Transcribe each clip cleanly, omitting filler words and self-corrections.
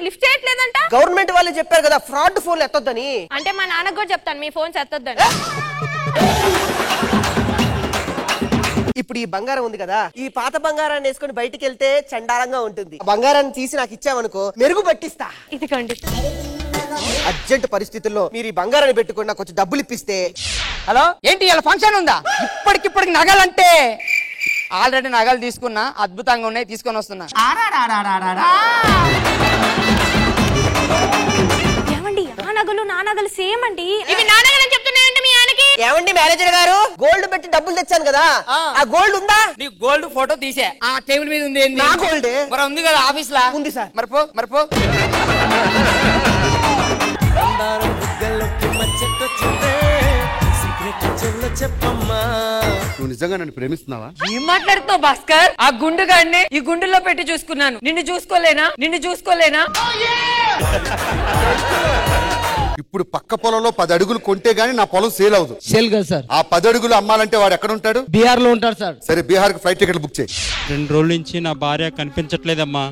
Lift చేయట్లేదంట. Government వాళ్ళు చెప్పారు కదా ఫ్రాడ్ ఫోన్ ఎత్తొద్దని. అంటే మా నాన్నకు కూడా చెప్తాను మీ ఫోన్స్ ఎత్తొద్దని. ఇప్పుడు ఈ బంగారం ఉంది కదా, ఈ పాత బంగారాన్ని వేసుకొని బయటికి వెళ్తే చండాలంగా ఉంటుంది. బంగారాన్ని తీసి నాకు ఇచ్చావనుకో మెరుగు పట్టిస్తా. ఇదిగోండి. అర్జెంట్ పరిస్థితుల్లో మీరు ఈ బంగారాన్ని పెట్టుకుని నాకు కొంచెం డబ్బులు ఇప్పిస్తే. హలో, ఏంటి ఇలా ఫంక్షన్ ఉందా? ఇప్పటికిప్పటికి నగలంటే ఆల్రెడీ నగలు తీసుకున్నా, అద్భుతంగా ఉన్నాయి, తీసుకొని వస్తున్నా. ఏమండి ఆ నగలు నా నగలు సేమ్ అండి. ఇవి నా నగలు అని చెప్తున్నాయండి మీ ఆయనకి. ఏమండి మేనేజర్ గారు, గోల్డ్ పెట్టి డబ్బులు తెచ్చాను కదా, ఆ గోల్డ్ ఉందా? నీ గోల్డ్ ఫోటో తీసే ఆ టేబుల్ మీద ఉంది. నా గోల్డ్ మరి ఉంది కదా ఆఫీస్ లా. ఉంది సార్. మరిపో. నువ్వు నిజంగా నన్ను ప్రేమిస్తున్నావా? ఏం మాట్లాడుతావు భాస్కర్? ఆ గుండుగాడిని ఈ గుండులో పెట్టి చూసుకున్నాను. నిన్ను చూసుకోలేనా? ఇప్పుడు పక్క పొలంలో 10 అడుగులు కొంటే గానీ నా పొలం సేల్ అవదు. సేల్ కదా సార్. ఆ 10 అడుగులు అమ్మాలంటే వాడు ఎక్కడ ఉంటాడు? బీహార్ లో ఉంటాడు సార్. సరే, బీహార్ కి ఫ్లైట్ టికెట్ బుక్ చేయి. 2 రోజుల నుంచి నా భార్య కనిపించట్లేదమ్మా.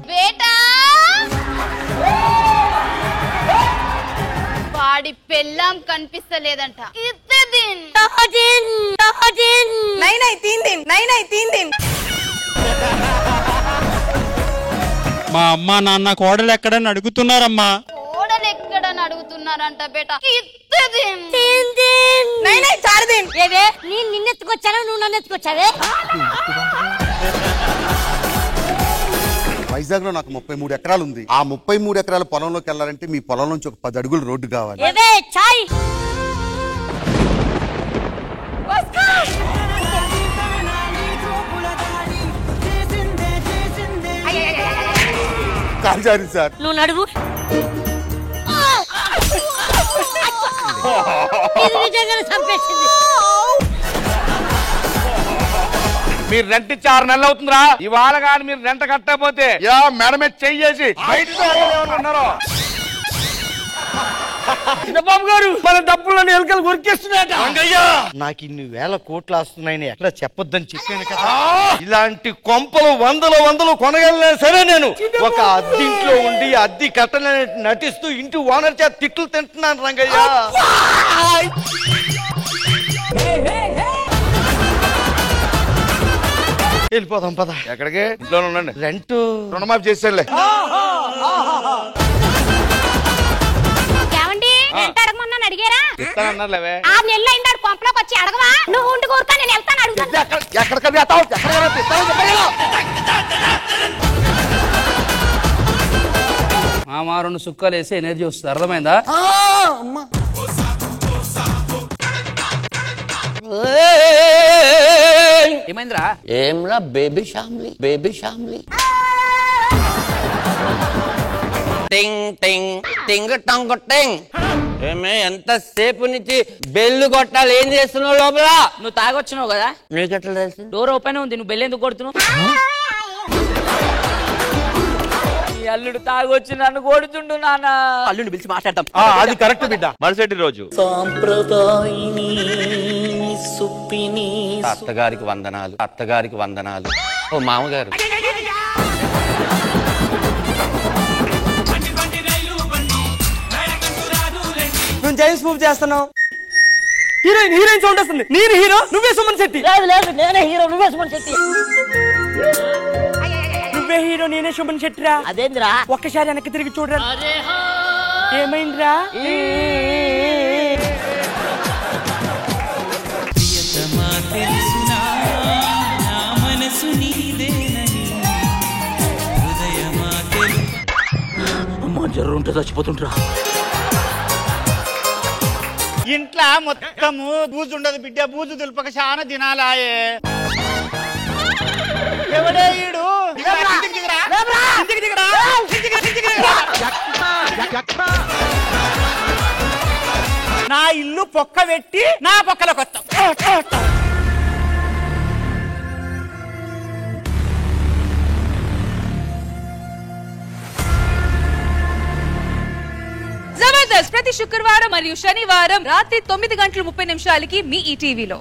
వాడి పెళ్ళాం కనిపిస్తలేదంట. మా అమ్మ నాన్న కోడలు ఎక్కడని అడుగుతున్నారమ్మా. కోడలెక్కడని అడుగుతున్నారంట బేట. నిన్నెత్తుకొచ్చాను, నువ్వు నన్ను ఎత్తుకొచ్చావే. వైజాగ్ లో నాకు 33 ఎకరాలు ఉంది. ఆ 33 ఎకరాల పొలంలోకి వెళ్ళాలంటే మీ పొలం నుంచి ఒక 10 అడుగులు రోడ్డు కావాలి. కాల్చారు సార్. నువ్వు నడువు. మీరు రెంట్ ఇచ్చి 6 నెలలు అవుతుందిరా. ఇవాళ కానీ మీరు రెంట కట్టకపోతే మేడమే చెయ్యేసి చిన్నబాబు గారు మన డబ్బులను ఎలుకలు కొరికేస్తున్నాయట. నాకు ఇన్ని వేల కోట్లు వస్తున్నాయని ఎట్లా చెప్పొద్దని చెప్పాను కదా. ఇలాంటి కొంపలు వందలు కొనగలనే సరే నేను ఒక అద్దింట్లో ఉండి అద్దె కట్టని నటిస్తూ ఇంటి ఓనర్ చేత తిట్లు తింటున్నాను రంగయ్య. వెళ్ళిపోదాం పద. ఎక్కడికి? ఇంట్లో ఉండండి. రెంట్ రుణమాఫీ చేసేలే. అడిగారా? ఇస్తానన్నారులేవే. 6 నెలలు అయిందాడు కొంపలోకి వచ్చి అడగవా? నువ్వు ఉండి కూరుతా, నేను వెళ్తాను. అడుగుతాను. మామ 2 సుక్కలు వేసి ఎనర్జీ వస్తుంది, అర్థమైందా? ఏమైందిరా? ఏమ్రా బేబీ షామ్లీ టింగ్ టింగ్ టింగ్ టంగ్ టింగ్. ఏమే ఎంతసేపు నుంచి బెల్లు కొట్టాలి, ఏం చేస్తున్నావు లోపల? నువ్వు తాగొచ్చినావు కదా, నీకెట్లా తెలుసు? డోర్ ఓపెన్ ఉంది, నువ్వు బెల్ ఎందుకు కొడుతున్నావు? ఈ అల్లుడు తాగొచ్చి నన్ను కొడుతుండు నాన్న. అల్లుడిని పిలిచి మాట్లాడతాం. అది కరెక్ట్ బిడ్డ. మరుసటి రోజు అత్తగారికి వందనాలు. ఓ మామగారు, నువ్వు జైన్స్ మూవ్ చేస్తున్నావు. హీరోయిన్ సౌండ్ వస్తుంది. నేను హీరో, నువ్వే సుమన్ శెట్టి. నేనే హీరో, నువ్వే సుమన్ శెట్టి. నువ్వే హీరో, నేనే సుమన్ శెట్టిరా. అదేంద్రా? ఒక్కసారి వెనక్కి తిరిగి చూడరా. ఏమైందిరా? అమ్మా జర్రుంటే చచ్చిపోతుంటరా. ఇంట్లో మొత్తము బూజు ఉండదు బిడ్డ. బూజు దులుపక చాలా దినాలాయే. ఎవడే ఈడు? నా ఇల్లు పొక్క పెట్టి నా పొక్కలోకి వస్తాం. జబర్దస్త్ ప్రతి శుక్రవారం మరియు శనివారం రాత్రి 9:30 మీ ఈటీవీలో.